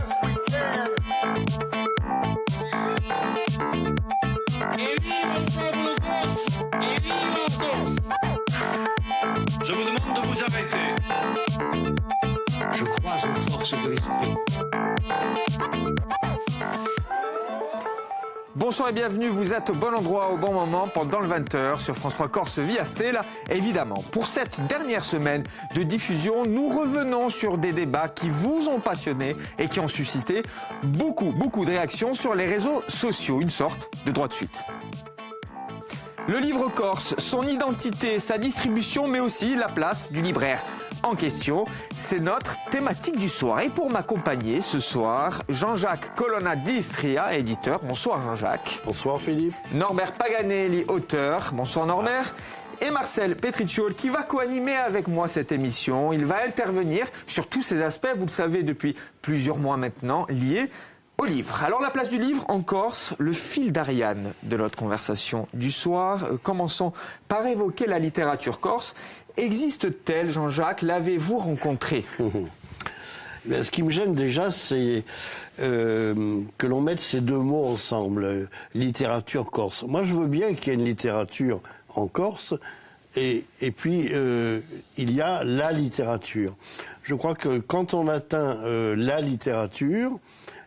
yes we can. Je vous demande de vous arrêter. Je crois aux forces de l'esprit. Bonsoir et bienvenue, vous êtes au bon endroit, au bon moment, pendant le 20h sur France 3 Corse via Stella. Évidemment, pour cette dernière semaine de diffusion, nous revenons sur des débats qui vous ont passionné et qui ont suscité beaucoup de réactions sur les réseaux sociaux, une sorte de droit de suite. Le livre corse, son identité, sa distribution, mais aussi la place du libraire en question, c'est notre thématique du soir. Et pour m'accompagner ce soir, Jean-Jacques Colonna d'Istria, éditeur. Bonsoir Jean-Jacques. Bonsoir Philippe. Norbert Paganelli, auteur. Bonsoir Norbert. Et Marcel Petricciol qui va co-animer avec moi cette émission. Il va intervenir sur tous ces aspects, vous le savez depuis plusieurs mois maintenant, liés au livre. Alors la place du livre en Corse, le fil d'Ariane de notre conversation du soir. Commençons par évoquer la littérature corse. Existe-t-elle, Jean-Jacques? L'avez-vous rencontrée? Ce qui me gêne déjà, c'est que l'on mette ces deux mots ensemble, littérature corse. Moi, je veux bien qu'il y ait une littérature en Corse, et puis il y a la littérature. Je crois que quand on atteint la littérature,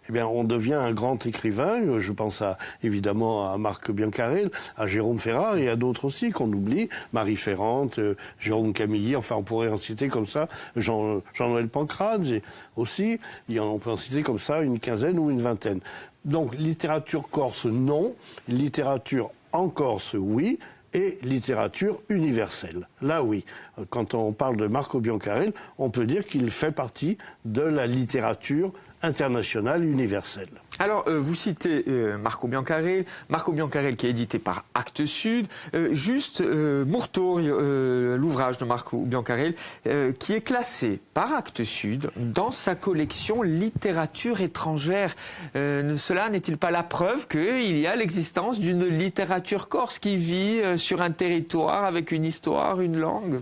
eh bien, on devient un grand écrivain. Je pense évidemment à Marc Biancarel, à Jérôme Ferrat et à d'autres aussi qu'on oublie. Marie Ferrante, Jérôme Camilleri, enfin on pourrait en citer comme ça, Jean-Noël Pancrase aussi. On peut en citer comme ça une quinzaine ou une vingtaine. Donc littérature corse, non. Littérature en Corse, oui. Et littérature universelle. Là, oui. Quand on parle de Marco Biancarel, on peut dire qu'il fait partie de la littérature internationale universelle. Alors, vous citez Marco Biancarel qui est édité par Actes Sud, Murto, l'ouvrage de Marco Biancarel, qui est classé par Actes Sud dans sa collection littérature étrangère. Cela n'est-il pas la preuve qu'il y a l'existence d'une littérature corse qui vit sur un territoire avec une histoire, une langue?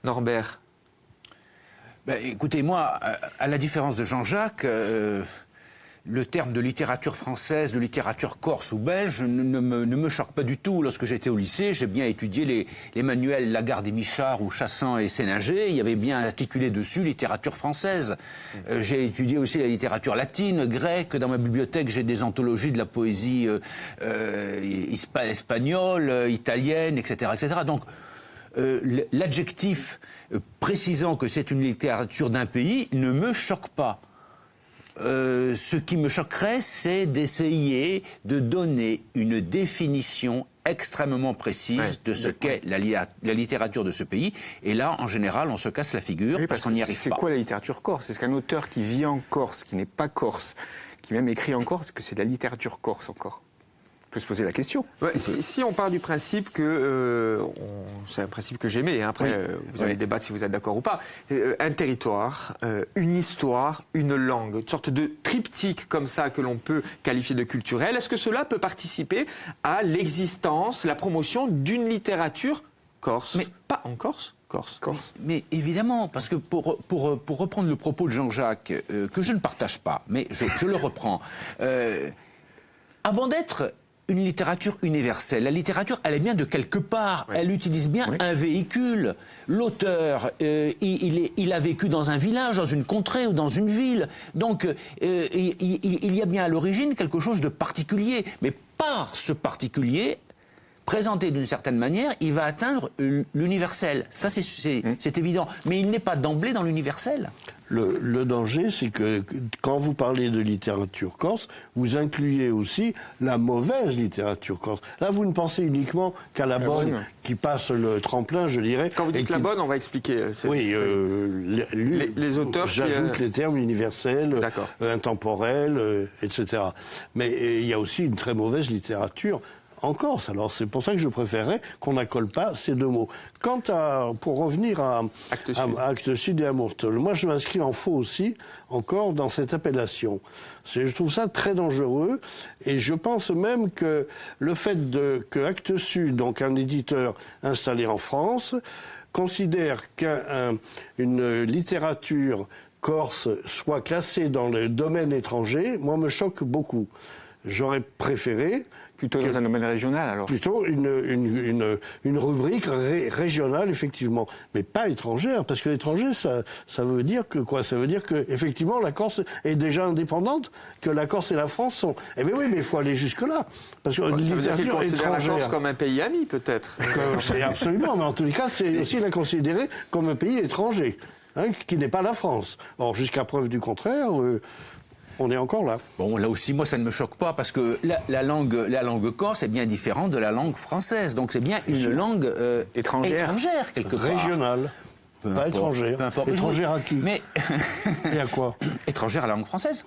Norbert? Écoutez, moi, à la différence de Jean-Jacques, le terme de littérature française, de littérature corse ou belge ne me choque pas du tout. Lorsque j'étais au lycée, j'ai bien étudié les manuels Lagarde et Michard ou Chassan et Séninger. Il y avait bien intitulé dessus littérature française. J'ai étudié aussi la littérature latine, grecque. Dans ma bibliothèque, j'ai des anthologies de la poésie espagnole, italienne, etc., etc. Donc, l'adjectif précisant que c'est une littérature d'un pays ne me choque pas. Ce qui me choquerait, c'est d'essayer de donner une définition extrêmement précise de ce qu'est la littérature de ce pays. Et là, en général, on se casse la figure parce qu'on n'y arrive pas. C'est quoi la littérature corse? Est-ce qu'un auteur qui vit en Corse, qui n'est pas corse, qui même écrit en Corse, est-ce que c'est de la littérature corse encore? On peut se poser la question. Ouais, si on part du principe que, c'est un principe que j'aimais, hein, après vous allez débattre si vous êtes d'accord ou pas, un territoire, une histoire, une langue, une sorte de triptyque comme ça que l'on peut qualifier de culturel, est-ce que cela peut participer à l'existence, la promotion d'une littérature corse? Mais pas en Corse. Corse. Mais évidemment, parce que pour reprendre le propos de Jean-Jacques, que je ne partage pas, mais je le reprends, avant d'être une littérature universelle. La littérature, elle est bien de quelque part. Oui. Elle utilise bien un véhicule. L'auteur, il a vécu dans un village, dans une contrée ou dans une ville. Donc, il y a bien à l'origine quelque chose de particulier. Mais par ce particulier, présenté d'une certaine manière, il va atteindre l'universel. Ça, c'est évident. Mais il n'est pas d'emblée dans l'universel. Le danger, c'est que quand vous parlez de littérature corse, vous incluez aussi la mauvaise littérature corse. Là, vous ne pensez uniquement qu'à la bonne qui passe le tremplin, je dirais. Quand vous dites la bonne, on va expliquer. Oui, les auteurs. J'ajoute les termes universels, intemporels, etc. Mais il y a aussi une très mauvaise littérature en Corse. Alors c'est pour ça que je préférerais qu'on n'accole pas ces deux mots. Pour revenir à Actes Sud et à Murto, moi je m'inscris en faux aussi, encore dans cette appellation. Je trouve ça très dangereux et je pense même que le fait que Actes Sud, donc un éditeur installé en France, considère qu'une littérature corse soit classée dans le domaine étranger, moi, me choque beaucoup. J'aurais préféré... Plutôt dans un domaine régional, alors. Plutôt une rubrique régionale, effectivement, mais pas étrangère, parce que l'étranger, ça veut dire que quoi? Ça veut dire que effectivement la Corse est déjà indépendante, que la Corse et la France sont. Eh bien oui, mais il faut aller jusque là, parce que Ça veut dire qu'il littérature considère la étrangère. Corse comme un pays ami, peut-être. C'est absolument, mais en tous les cas, c'est aussi la considérer comme un pays étranger, hein, qui n'est pas la France. Or, jusqu'à preuve du contraire. On est encore là. Bon, là aussi, moi, ça ne me choque pas parce que la langue corse est bien différente de la langue française. Donc, c'est bien une langue étrangère, quelque part. Régionale. Peu Pas importe, étrangère. peu importe. Étrangère à qui? Mais Et à quoi? étrangère à la langue française.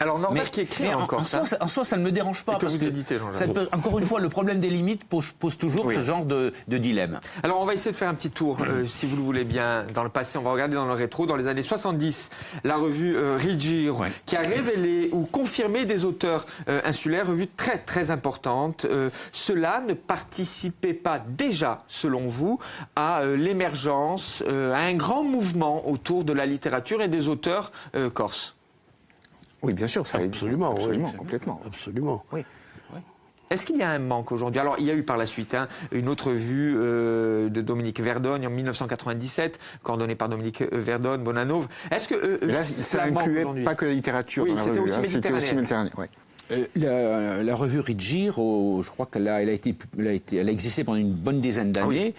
Alors Norbert qui écrit mais en Corse. Hein. en soi, ça ne me dérange pas. Et que vous éditez, Jean-Jacques. ça peut- encore une fois, le problème des limites pose toujours ce genre de dilemme. Alors on va essayer de faire un petit tour, si vous le voulez bien, dans le passé. On va regarder dans le rétro. Dans les années 70, la revue Rigir, qui a révélé ou confirmé des auteurs insulaires, revue très très importante. Cela ne participait pas déjà, selon vous, à l'émergence, à un grand mouvement autour de la littérature et des auteurs corses? Oui, bien sûr, ça Absolument, oui. absolument, complètement. Absolument. Oui. Est-ce qu'il y a un manque aujourd'hui? Alors, il y a eu par la suite une autre revue de Dominique Verdogne en 1997, coordonnée par Dominique Verdone, Bonanove. Est-ce que Là, ça n'incluait pas que la littérature Oui, dans la c'était revue, aussi hein, c'était aussi méditerranéen. Ouais. La revue Rigir, je crois qu'elle a existé pendant une bonne dizaine d'années.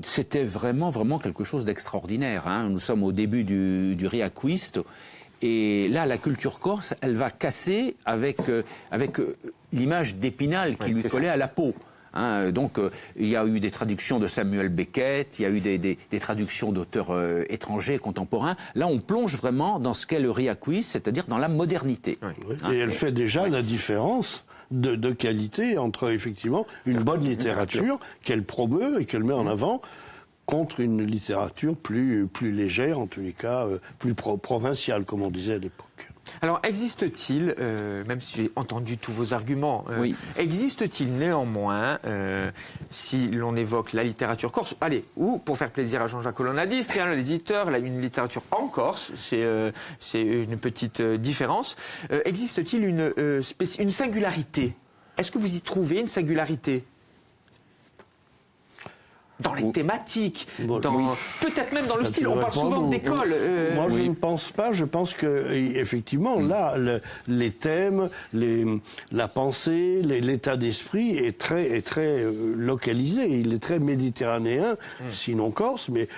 C'était vraiment quelque chose d'extraordinaire. Hein. Nous sommes au début du Riaquist. Et là, la culture corse, elle va casser avec l'image d'Épinal qui lui collait à la peau. Hein, donc, il y a eu des traductions de Samuel Beckett, il y a eu des traductions d'auteurs étrangers, contemporains. Là, on plonge vraiment dans ce qu'est le Riaquist, c'est-à-dire dans la modernité. Oui. Et elle fait déjà la différence de qualité entre, effectivement, une bonne littérature qu'elle promeut et qu'elle met en avant contre une littérature plus légère, en tous les cas, plus provinciale, comme on disait à l'époque. Alors, existe-t-il, même si j'ai entendu tous vos arguments, existe-t-il néanmoins, si l'on évoque la littérature corse, allez, ou pour faire plaisir à Jean-Jacques Colonnadis, l'éditeur, une littérature en Corse, c'est une petite différence, existe-t-il une singularité? Est-ce que vous y trouvez une singularité? Dans les thématiques, peut-être même dans le style. On parle souvent d'école. Moi, je ne pense pas. Je pense que, effectivement, là, les thèmes, la pensée, l'état d'esprit est très localisé. Il est très méditerranéen, sinon corse, mais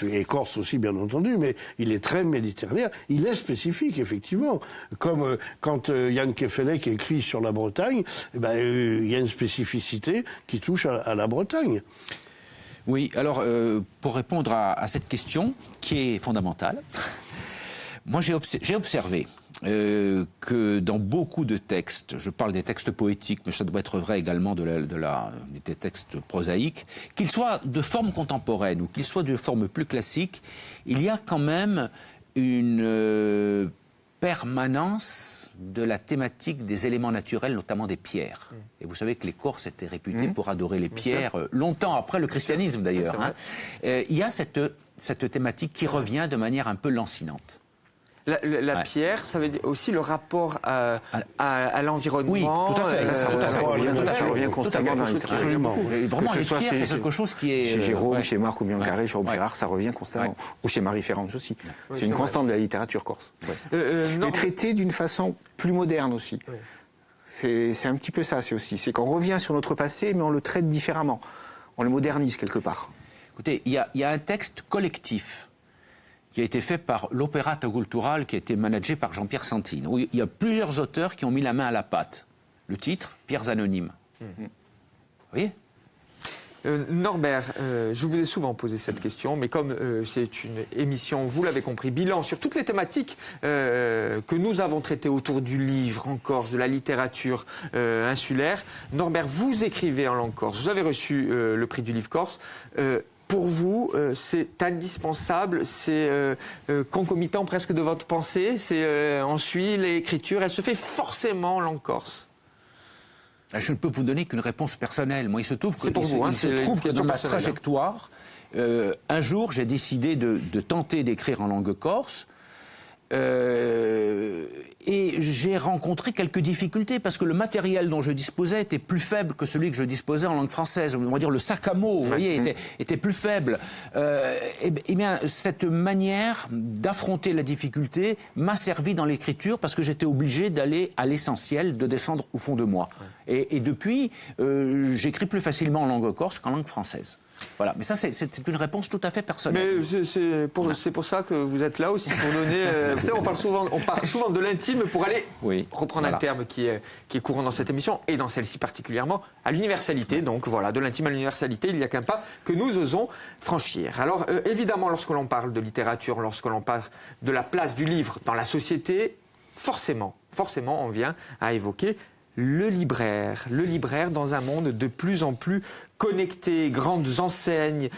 et corse aussi, bien entendu. Mais il est très méditerranéen. Il est spécifique, effectivement. Comme quand Yann Kefelec écrit sur la Bretagne, il y a une spécificité qui touche à la Bretagne. Oui, alors pour répondre à cette question qui est fondamentale, moi j'ai observé que dans beaucoup de textes, je parle des textes poétiques, mais ça doit être vrai également des textes prosaïques, qu'ils soient de forme contemporaine ou qu'ils soient de forme plus classique, il y a quand même une permanence de la thématique des éléments naturels, notamment des pierres. Et vous savez que les Corses étaient réputés pour adorer les pierres, longtemps après le christianisme d'ailleurs. Hein. Il y a cette thématique qui revient de manière un peu lancinante. La pierre, ça veut dire aussi le rapport à l'environnement. Oui, tout à fait. Ça revient constamment dans la littérature. Vraiment, les pierres, c'est quelque chose qui est... Chez Jérôme, chez Marc ou Biancaré, chez Robert, ça revient constamment. Ou chez Marie Ferrand aussi. C'est une constante de la littérature corse. Et traité d'une façon plus moderne aussi. C'est un petit peu ça, c'est qu'on revient sur notre passé, mais on le traite différemment. On le modernise quelque part. Écoutez, il y a un texte collectif qui a été fait par l'Opéra Cultural, qui a été managé par Jean-Pierre Santine, où il y a plusieurs auteurs qui ont mis la main à la pâte. Le titre, Pierres anonymes. Vous voyez ? Norbert, je vous ai souvent posé cette question, mais comme c'est une émission, vous l'avez compris, bilan sur toutes les thématiques que nous avons traitées autour du livre en Corse, de la littérature insulaire. Norbert, vous écrivez en langue corse, vous avez reçu le prix du livre corse. Pour vous, c'est indispensable, c'est concomitant presque de votre pensée, on suit l'écriture, elle se fait forcément en langue corse. Je ne peux vous donner qu'une réponse personnelle. Moi, il se trouve que, c'est pour vous, il se trouve que dans ma trajectoire, un jour, j'ai décidé de tenter d'écrire en langue corse. Et j'ai rencontré quelques difficultés parce que le matériel dont je disposais était plus faible que celui que je disposais en langue française. On va dire le sac à mots, vous voyez, était plus faible. Et bien, cette manière d'affronter la difficulté m'a servi dans l'écriture parce que j'étais obligé d'aller à l'essentiel, de descendre au fond de moi. Et depuis, j'écris plus facilement en langue corse qu'en langue française. Voilà, mais ça c'est une réponse tout à fait personnelle. Mais c'est pour ça que vous êtes là aussi, pour donner... vous savez, on parle souvent de l'intime pour aller reprendre un terme qui est courant dans cette émission, et dans celle-ci particulièrement, à l'universalité. Donc voilà, de l'intime à l'universalité, il n'y a qu'un pas que nous osons franchir. Alors évidemment, lorsque l'on parle de littérature, lorsque l'on parle de la place du livre dans la société, forcément, on vient à évoquer le libraire dans un monde de plus en plus connecté, grandes enseignes,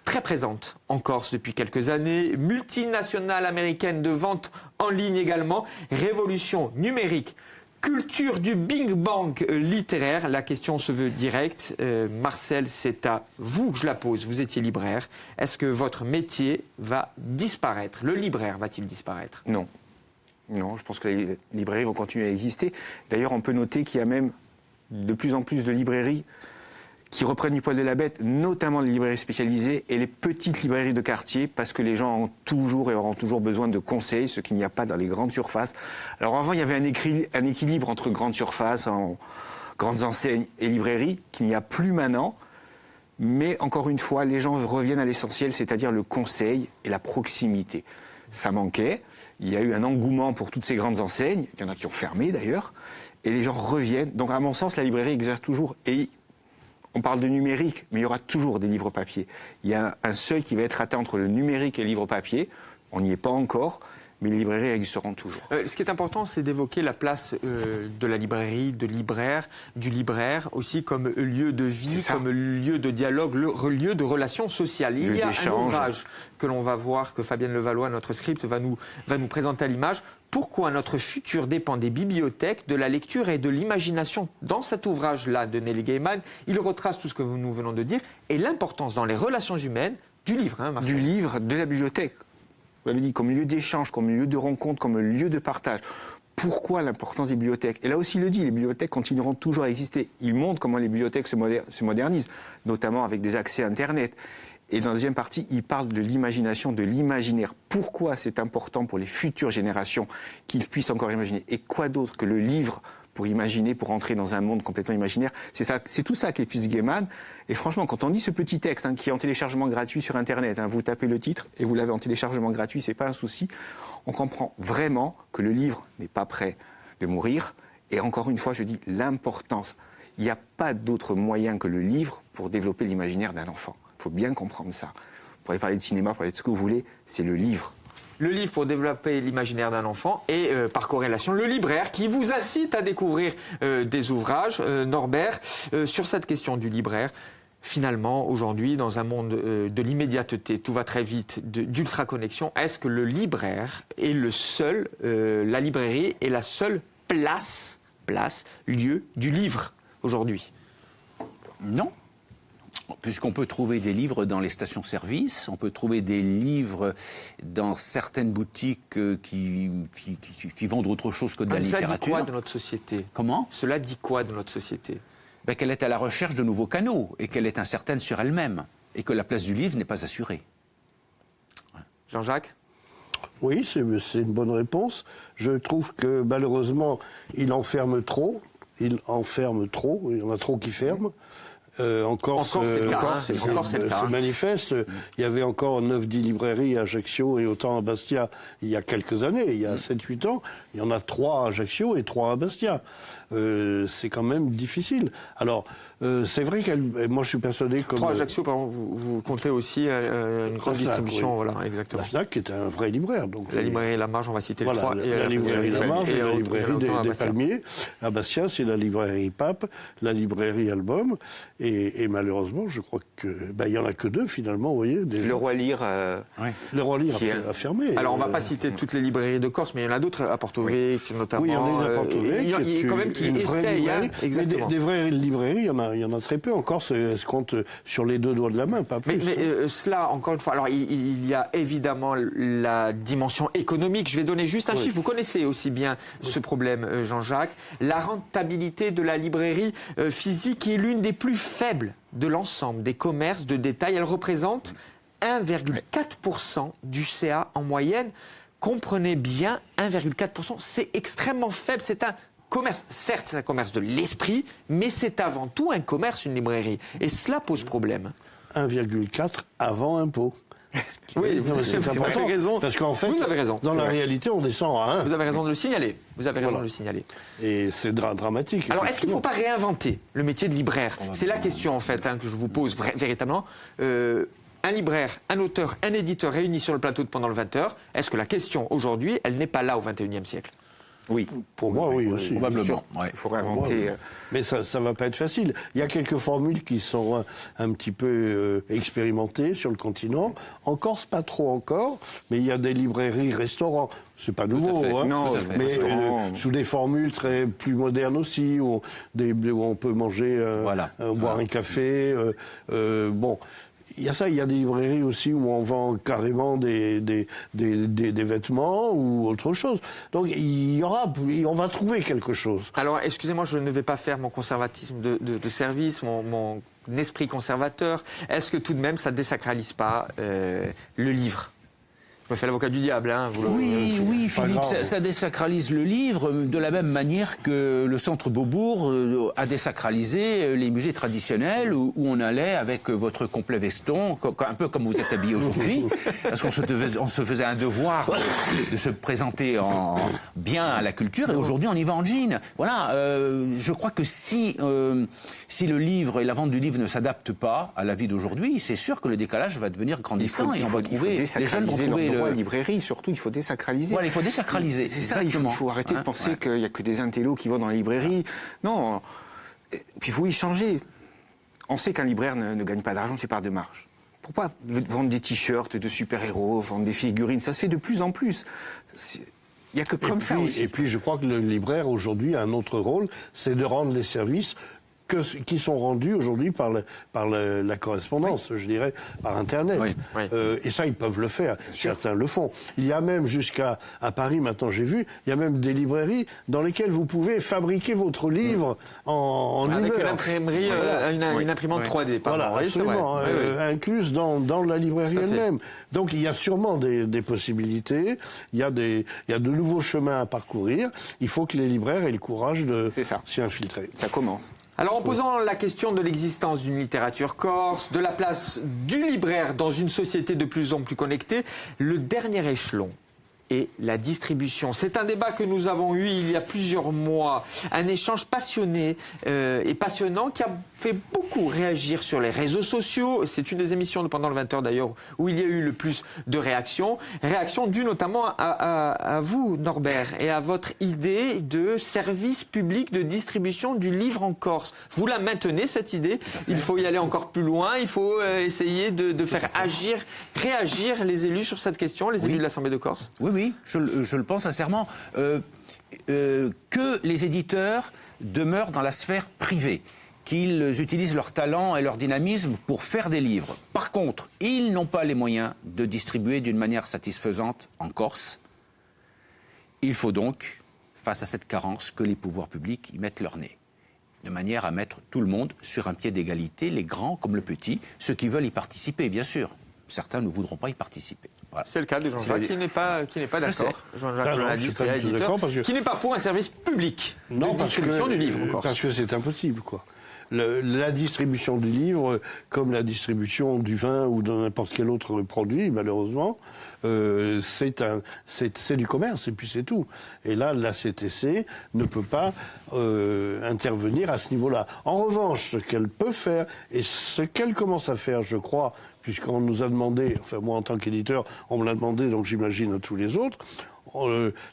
très présentes en Corse depuis quelques années, multinationales américaines de vente en ligne également, révolution numérique, culture du Big Bang littéraire. La question se veut directe. Marcel, c'est à vous que je la pose. Vous étiez libraire. Est-ce que votre métier va disparaître? Le libraire va-t-il disparaître? Non. Non, je pense que les librairies vont continuer à exister. D'ailleurs, on peut noter qu'il y a même de plus en plus de librairies qui reprennent du poil de la bête, notamment les librairies spécialisées et les petites librairies de quartier, parce que les gens ont toujours et auront toujours besoin de conseils, ce qu'il n'y a pas dans les grandes surfaces. Alors avant, il y avait un équilibre entre grandes surfaces, grandes enseignes et librairies, qu'il n'y a plus maintenant. Mais encore une fois, les gens reviennent à l'essentiel, c'est-à-dire le conseil et la proximité. Ça manquait. Il y a eu un engouement pour toutes ces grandes enseignes. Il y en a qui ont fermé d'ailleurs. Et les gens reviennent. Donc à mon sens, la librairie exerce toujours. Et on parle de numérique, mais il y aura toujours des livres papier. Il y a un seuil qui va être atteint entre le numérique et le livre papier. On n'y est pas encore. Mais les librairies existeront toujours. Ce qui est important, c'est d'évoquer la place de la librairie, du libraire, aussi comme lieu de vie, comme lieu de dialogue, lieu de relations sociales. Il y a un ouvrage que l'on va voir, que Fabienne Levallois, notre script, va nous présenter à l'image. Pourquoi notre futur dépend des bibliothèques, de la lecture et de l'imagination. Dans cet ouvrage-là de Nelly Gaiman, il retrace tout ce que nous venons de dire et l'importance dans les relations humaines du livre. Marcel. Du livre, de la bibliothèque. Vous l'avez dit, comme lieu d'échange, comme lieu de rencontre, comme lieu de partage. Pourquoi l'importance des bibliothèques? Et là aussi, il le dit, les bibliothèques continueront toujours à exister. Il montre comment les bibliothèques se modernisent, notamment avec des accès Internet. Et dans la deuxième partie, il parle de l'imagination, de l'imaginaire. Pourquoi c'est important pour les futures générations qu'ils puissent encore imaginer? Et quoi d'autre que le livre pour imaginer, pour entrer dans un monde complètement imaginaire? C'est tout ça qu'épuise Gaiman. Et franchement, quand on lit ce petit texte qui est en téléchargement gratuit sur Internet, vous tapez le titre et vous l'avez en téléchargement gratuit, c'est pas un souci. On comprend vraiment que le livre n'est pas prêt de mourir. Et encore une fois, je dis l'importance. Il n'y a pas d'autre moyen que le livre pour développer l'imaginaire d'un enfant. Il faut bien comprendre ça. Vous pourrez parler de cinéma, parler de ce que vous voulez, c'est le livre. Le livre pour développer l'imaginaire d'un enfant et par corrélation le libraire qui vous incite à découvrir des ouvrages. Norbert, sur cette question du libraire, finalement aujourd'hui dans un monde de l'immédiateté, tout va très vite, d'ultra-connexion, est-ce que le libraire est le seul, la librairie est la seule place, lieu du livre aujourd'hui? Non. Puisqu'on peut trouver des livres dans les stations-service, on peut trouver des livres dans certaines boutiques qui vendent autre chose que de la littérature. Cela dit quoi de notre société? Comment? Cela dit quoi de notre société? Qu'elle est à la recherche de nouveaux canaux et qu'elle est incertaine sur elle-même et que la place du livre n'est pas assurée. Jean-Jacques? Oui, c'est une bonne réponse. Je trouve que malheureusement, il enferme trop. Il y en a trop qui ferment. Encore c'est le cas. C'est manifeste. Il y avait encore 9-10 librairies à Ajaccio et autant à Bastia il y a quelques années, il y a 7-8 ans. Il y en a 3 à Ajaccio et 3 à Bastia. C'est quand même difficile. Alors, c'est vrai moi je suis persuadé que... 3 à Ajaccio, par exemple, vous comptez aussi une grande distribution, oui. Voilà, exactement. La FNAC est un vrai libraire. Donc, la librairie La Marge, on va citer le 3. La librairie La Marge et la librairie des Palmiers. À Bastia, c'est la librairie Pape, la librairie Album. Et malheureusement, je crois que il y en a que 2 finalement, vous voyez. Le Roi Lire. Le Roi Lire a fermé. Alors on ne va pas citer toutes les librairies de Corse, mais il y en a d'autres à Porto-Vecchio notamment. Oui, il y en a une à Porto-Vecchio. Il y a quand même qui essayent. Exactement. Des vraies librairies, il y en a très peu. En Corse, elles se comptent sur les 2 doigts de la main, pas plus. Mais cela, encore une fois, alors il y a évidemment la dimension économique. Je vais donner juste un chiffre. Vous connaissez aussi bien ce problème, Jean-Jacques. La rentabilité de la librairie physique est l'une des plus faibles de l'ensemble des commerces de détail. Elle représente 1,4% du CA en moyenne. Comprenez bien, 1,4%, c'est extrêmement faible. C'est un commerce, certes, c'est un commerce de l'esprit, mais c'est avant tout un commerce, une librairie. Et cela pose problème. 1,4 avant impôt. Oui, vous avez raison. Parce qu'en fait, vous avez raison. Dans la réalité, on descend à 1. Vous avez raison de le signaler. Vous avez raison de le signaler. Et c'est dramatique. Alors, est-ce qu'il ne faut pas réinventer le métier de libraire? C'est la question, en fait, que je vous pose véritablement. Un libraire, un auteur, un éditeur réunis sur le plateau de Pendant le 20h, est-ce que la question, aujourd'hui, elle n'est pas là au XXIe siècle? Oui. Pour moi, oui aussi. Probablement. Il faut réinventer. Mais ça ne va pas être facile. Il y a quelques formules qui sont un petit peu expérimentées sur le continent. En Corse, pas trop encore, mais il y a des librairies, restaurants. C'est pas nouveau, hein. Non, mais sous des formules plus modernes aussi, où on peut manger, boire un café. Bon. Il y a ça, il y a des librairies aussi où on vend carrément des vêtements ou autre chose. Donc on va trouver quelque chose. Alors, excusez-moi, je ne vais pas faire mon conservatisme de service, mon esprit conservateur. Est-ce que tout de même ça ne désacralise pas le livre? Je me fais l'avocat du diable, hein. Oui, Philippe, ça désacralise le livre de la même manière que le Centre Beaubourg a désacralisé les musées traditionnels où on allait avec votre complet veston, un peu comme vous êtes habillé aujourd'hui, parce qu'on se faisait un devoir de se présenter bien à la culture, et aujourd'hui on y va en jean. Voilà, je crois que si le livre et la vente du livre ne s'adaptent pas à la vie d'aujourd'hui, c'est sûr que le décalage va devenir grandissant et on va trouver, les jeunes vont trouver la librairie, surtout, il faut désacraliser. Voilà, il faut désacraliser. C'est ça, il faut arrêter de penser qu'il n'y a que des intellos qui vont dans la librairie. Non, puis il faut y changer. On sait qu'un libraire ne gagne pas d'argent, c'est par de marge. Pourquoi vendre des t-shirts de super-héros, vendre des figurines? Ça se fait de plus en plus. Il n'y a que comme ça aussi. Et puis, je crois que le libraire, aujourd'hui, a un autre rôle, c'est de rendre les services qui sont rendus aujourd'hui par la correspondance, je dirais, par Internet. Et ça, ils peuvent le faire. Certains le font. Il y a même jusqu'à Paris, maintenant j'ai vu, il y a même des librairies dans lesquelles vous pouvez fabriquer votre livre en avec une une heure. imprimerie, une imprimante 3D. Voilà, absolument, incluse dans la librairie elle-même. Donc il y a sûrement des possibilités, il y a de nouveaux chemins à parcourir. Il faut que les libraires aient le courage de s'y infiltrer. Ça commence. Alors en posant la question de l'existence d'une littérature corse, de la place du libraire dans une société de plus en plus connectée, le dernier échelon est la distribution. C'est un débat que nous avons eu il y a plusieurs mois, un échange passionné et passionnant qui a fait beaucoup réagir sur les réseaux sociaux. C'est une des émissions de Pendant le 20h d'ailleurs où il y a eu le plus de réactions. Réactions dues notamment à vous, Norbert, et à votre idée de service public de distribution du livre en Corse. Vous la maintenez, cette idée? Il faut y aller encore plus loin, il faut essayer de faire réagir les élus sur cette question, les élus de l'Assemblée de Corse? Oui, je le pense sincèrement. Que les éditeurs demeurent dans la sphère privée, qu'ils utilisent leur talent et leur dynamisme pour faire des livres. Par contre, ils n'ont pas les moyens de distribuer d'une manière satisfaisante en Corse. Il faut donc, face à cette carence, que les pouvoirs publics y mettent leur nez, de manière à mettre tout le monde sur un pied d'égalité, les grands comme le petit, ceux qui veulent y participer, bien sûr. Certains ne voudront pas y participer. Voilà. C'est le cas de Jean-Jacques qui n'est pas d'accord. Jean-Jacques Laladistrière, éditeur, qui n'est pas pour un service public de distribution du livre en Corse. Parce que c'est impossible, quoi. La distribution du livre, comme la distribution du vin ou de n'importe quel autre produit, malheureusement, c'est du commerce, et puis c'est tout. Et là, la CTC ne peut pas intervenir à ce niveau-là. En revanche, ce qu'elle peut faire, et ce qu'elle commence à faire, je crois, puisqu'on nous a demandé, enfin moi en tant qu'éditeur, on me l'a demandé, donc j'imagine à tous les autres,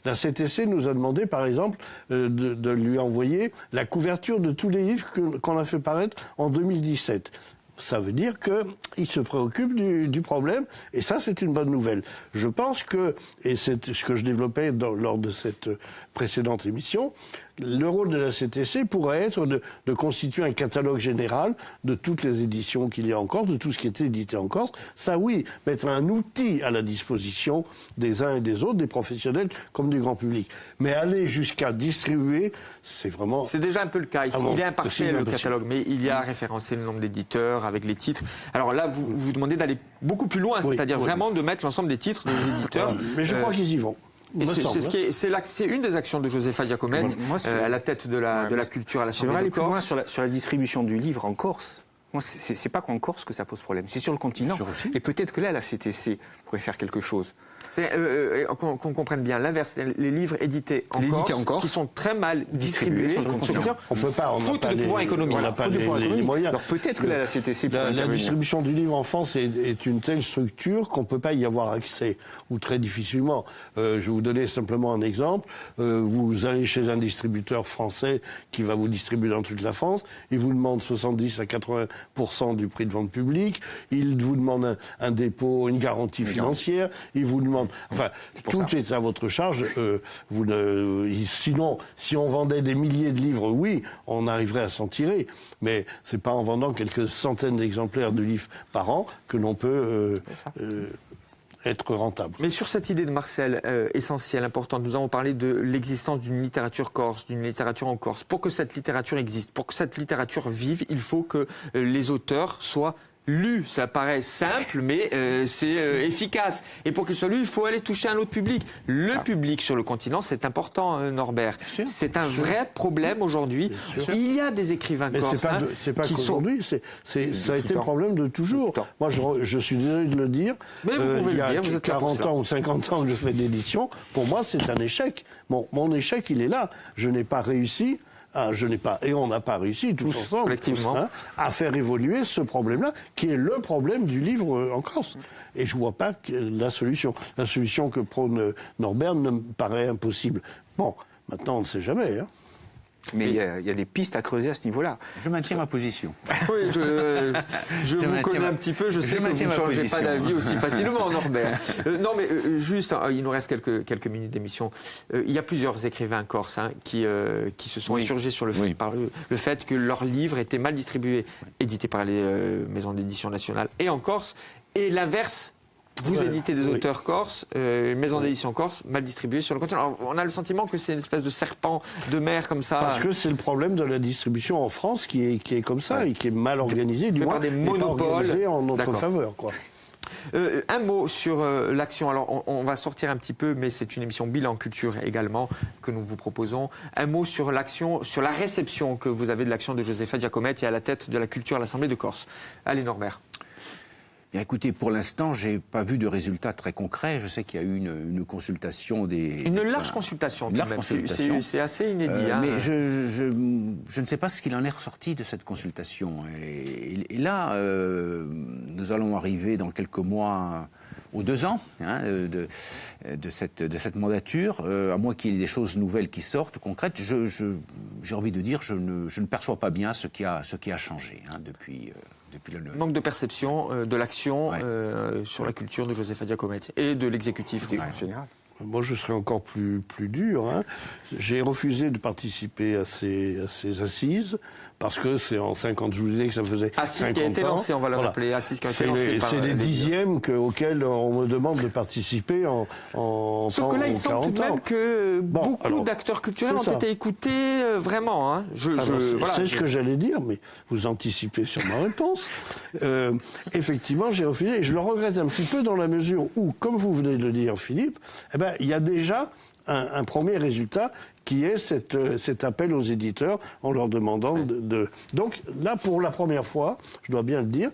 La CTC nous a demandé, par exemple, de lui envoyer la couverture de tous les livres qu'on a fait paraître en 2017. Ça veut dire qu'il se préoccupe du problème, et ça, c'est une bonne nouvelle. Je pense que, et c'est ce que je développais lors de cette précédente émission, le rôle de la CTC pourrait être de constituer un catalogue général de toutes les éditions qu'il y a en Corse, de tout ce qui est édité en Corse. Ça, oui, mettre un outil à la disposition des uns et des autres, des professionnels comme du grand public. Mais aller jusqu'à distribuer, c'est vraiment... C'est déjà un peu le cas ici. Il est imparfait, le catalogue, mais il y a référencé le nombre d'éditeurs avec les titres. Alors là, vous demandez d'aller beaucoup plus loin, c'est-à-dire vraiment de mettre l'ensemble des titres des éditeurs. Mais je crois qu'ils y vont. C'est une des actions de Josefa Giacomette, à la tête de la culture à l'Assemblée de Corse. Sur la distribution du livre en Corse. Moi, c'est pas qu'en Corse que ça pose problème, c'est sur le continent. Et peut-être que là, la CTC pourrait faire quelque chose. Qu'on comprenne bien l'inverse, les livres édités en Corse, qui sont très mal distribués sur le continent. On peut pas, faute de pouvoir économique. Les moyens. Alors peut-être que là, la CTC pourrait intervenir. La distribution du livre en France est une telle structure qu'on ne peut pas y avoir accès, ou très difficilement. Je vais vous donner simplement un exemple. Vous allez chez un distributeur français qui va vous distribuer dans toute la France, il vous demande 70 à 80% du prix de vente public, il vous demande un dépôt, une garantie financière, il vous demande... Enfin, tout est à votre charge. Sinon, si on vendait des milliers de livres, oui, on arriverait à s'en tirer. Mais c'est pas en vendant quelques centaines d'exemplaires de livres par an que l'on peut être rentable. Mais sur cette idée de Marcel, essentielle, importante, nous avons parlé de l'existence d'une littérature corse, d'une littérature en Corse. Pour que cette littérature existe, pour que cette littérature vive, il faut que les auteurs soient lu, ça paraît simple, mais c'est efficace. Et pour qu'il soit lu, il faut aller toucher un autre public. Le public sur le continent, c'est important, Norbert. C'est un vrai problème aujourd'hui. Il y a des écrivains corses. C'est pas qu'aujourd'hui, ça a été le problème de toujours. Moi, je suis désolé de le dire. Mais vous pouvez le dire, vous êtes 40 ans ou 50 ans que je fais de l'édition. Pour moi, c'est un échec. Mon échec, il est là. Je n'ai pas réussi. Et on n'a pas réussi tous ensemble, collectivement, à faire évoluer ce problème-là, qui est le problème du livre en Corse. Et je ne vois pas la solution. La solution que prône Norbert me paraît impossible. Bon, maintenant on ne sait jamais. Mais il y a des pistes à creuser à ce niveau-là. Je maintiens ma position. Oui, je vous connais un petit peu, je sais que vous ne changez pas d'avis aussi facilement, Norbert. Non, mais juste, il nous reste quelques minutes d'émission. Il y a plusieurs écrivains corses qui se sont insurgés sur par le fait que leurs livres étaient mal distribués, édités par les maisons d'édition nationales et en Corse, et l'inverse. Vous éditez des auteurs corses, maison d'édition corse, mal distribués sur le continent. Alors, on a le sentiment que c'est une espèce de serpent de mer comme ça. Parce que c'est le problème de la distribution en France qui est comme ça et qui est mal organisé, du moins, par des monopoles en notre faveur, quoi. Un mot sur l'action. Alors, on va sortir un petit peu, mais c'est une émission bilan culture également que nous vous proposons. Un mot sur l'action, sur la réception que vous avez de l'action de Josefa Giacomette et à la tête de la culture à l'Assemblée de Corse. Allez, Norbert. Bien, écoutez, pour l'instant, je n'ai pas vu de résultats très concrets. Je sais qu'il y a eu une consultation des... Une large consultation, tout de même. C'est assez inédit. Mais je ne sais pas ce qu'il en est ressorti de cette consultation. Et là, nous allons arriver dans quelques mois aux 2 ans de cette mandature, à moins qu'il y ait des choses nouvelles qui sortent, concrètes. J'ai envie de dire, je ne perçois pas bien ce qui a changé depuis le... Manque de perception de l'action sur la culture de Josefa Giacomette et de l'exécutif en général. Moi, je serais encore plus dur. J'ai refusé de participer à ces assises parce que c'est en 50, je vous disais que ça faisait 50 ans. Assises qui a été lancé, on va le rappeler. Assises qui a été lancé par... C'est les dixièmes auxquels on me demande de participer en Sauf que là, il semble tout de même que beaucoup d'acteurs culturels ont été écoutés vraiment. C'est ce que j'allais dire, mais vous anticipez sur ma réponse. Effectivement, j'ai refusé et je le regrette un petit peu dans la mesure où, comme vous venez de le dire, Philippe, il y a déjà un premier résultat qui est cet appel aux éditeurs en leur demandant de... Donc là, pour la première fois, je dois bien le dire,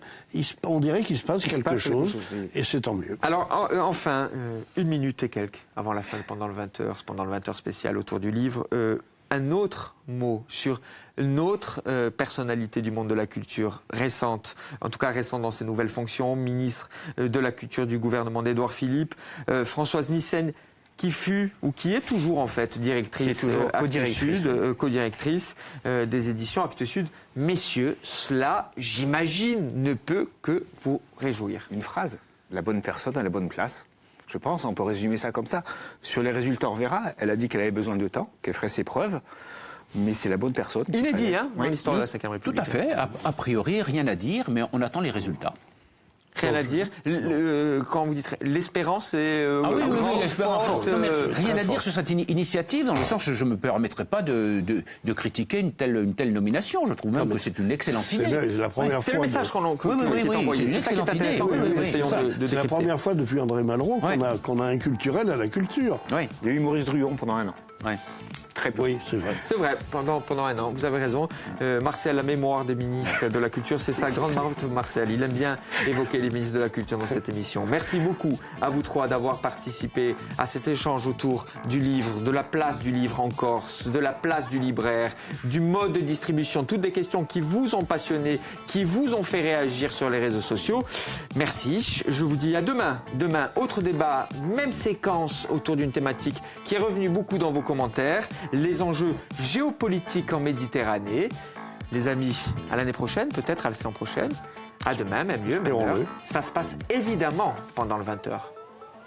on dirait qu'il se passe quelque chose et c'est tant mieux. Alors, enfin, 1 minute et quelques avant la fin, pendant le 20h spécial autour du livre, un autre mot sur une autre personnalité du monde de la culture récente, en tout cas récente dans ses nouvelles fonctions, ministre de la Culture du gouvernement d'Édouard Philippe, Françoise Nyssen, qui fut ou qui est toujours en fait directrice, co-directrice des éditions Actes Sud. Messieurs, cela, j'imagine, ne peut que vous réjouir. Une phrase, la bonne personne à la bonne place. Je pense, on peut résumer ça comme ça. Sur les résultats, on verra. Elle a dit qu'elle avait besoin de temps, qu'elle ferait ses preuves. Mais c'est la bonne personne. Inédit, hein, dans l'histoire de la Ve République. Tout à fait. A priori, rien à dire, mais on attend les résultats. Rien à dire. Quand vous dites l'espérance, c'est oui, l'espérance forte. Rien à dire sur cette initiative, dans le sens que je ne me permettrai pas de critiquer une telle nomination. Je trouve même que c'est une excellente idée. C'est le message qu'on est envoyé. C'est ça qui est intéressant. C'est la première fois depuis André Malraux qu'on a un culturel à la culture. Oui. Il y a eu Maurice Druon pendant un an. Ouais. Très peu. Oui, c'est vrai. C'est vrai, pendant un an, vous avez raison. Marcel, la mémoire des ministres de la Culture, c'est sa grande marque, Marcel. Il aime bien évoquer les ministres de la Culture dans cette émission. Merci beaucoup à vous trois d'avoir participé à cet échange autour du livre, de la place du livre en Corse, de la place du libraire, du mode de distribution, toutes des questions qui vous ont passionné, qui vous ont fait réagir sur les réseaux sociaux. Merci, je vous dis à demain. Demain, autre débat, même séquence autour d'une thématique qui est revenue beaucoup dans vos commentaires. Les enjeux géopolitiques en Méditerranée. Les amis, à l'année prochaine, peut-être à la saison prochaine. À demain, même mieux, même heure. Ça se passe évidemment pendant le 20h.